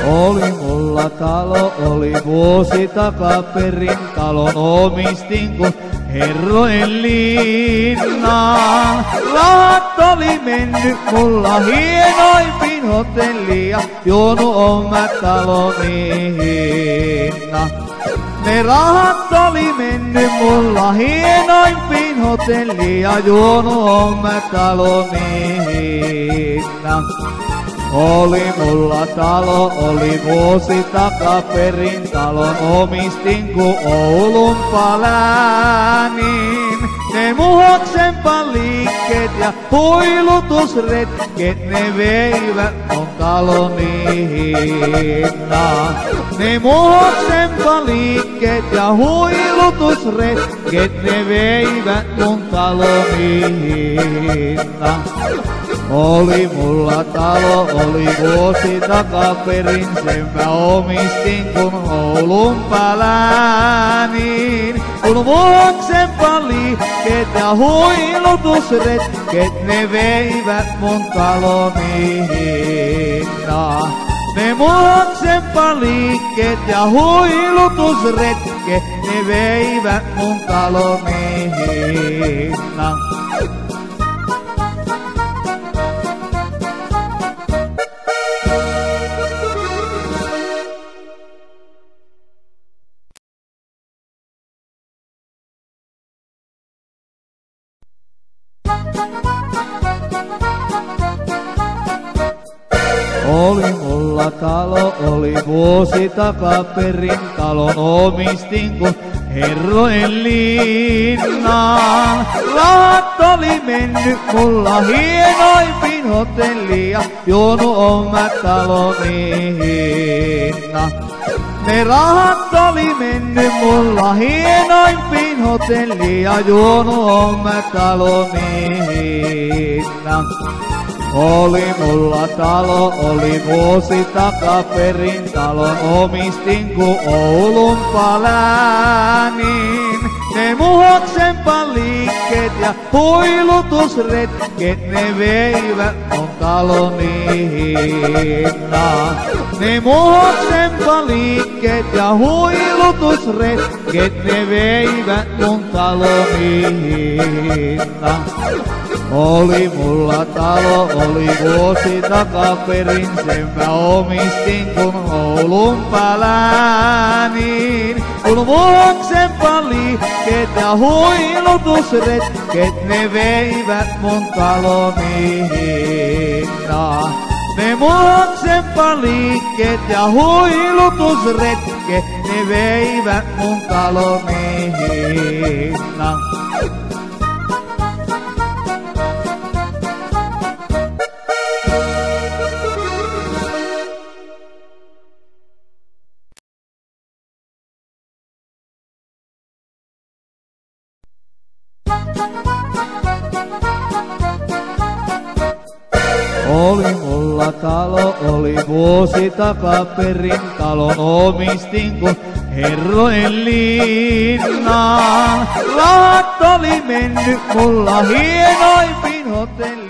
Oli mulla talo, oli vuosi takaperin, talon omistin kun herrojen linnaan. Rahat oli mennyt mulla hienoimpiin hotelliin ja juonut oma taloni hinna. Ne rahat oli mennyt mulla hienoimpiin hotelliin ja juonut oma taloni hinna. Oli mulla talo, oli vuosi takaperin, talon omistin kun Oulun paläänin. Ne muhoksenpa liikkeet ja huilutusretket, ne veivät mun taloni hinnaan. Ne muhoksenpa liikkeet ja huilutusretket, ne veivät mun taloni hinnaan. Oli mulla talo, oli vuosi takaperin, sen mä omistin kun Oulun paläänin. Kun muhoksenpa liikkeet ja huilutusretket, ne veivät mun taloni hinnaan. Ne muhoksenpa liikkeet ja huilutusretket, ne veivät mun taloni hinnaan. Oli mulla talo, oli vuosi takaperin, talon omistin kun herrojen linnaan. Rahat oli mennyt mulla hienoimpiin hotelliin ja juonut oma taloni hinna. Ne rahat oli mennyt mulla hienoimpiin hotelliin ja juonut oma taloni hinna. Oli mulla talo, oli vuosi takaperin, talon omistin kun Oulun paläänin. Ne muhoksenpa liikkeet ja huilutusretket, ne veivät mun taloni hinnaan. Ne muhoksenpa liikkeet ja huilutusretket, ne veivät mun taloni hinnaan. Oli mulla talo, oli vuosi takaperin, sen mä omistin kun Oulun paläänin. Kun muhoksenpa liikkeet ja huilutusretket, ne veivät mun taloni hinnaan. Ne muhoksenpa liikkeet ja huilutusretket, ne veivät mun taloni hinnaan. Oli mulla talo, oli vuosi takaperin, talon omistin kun herrojen linnaan. Rahat oli mennyt mulla hienoimpiin hotelliin.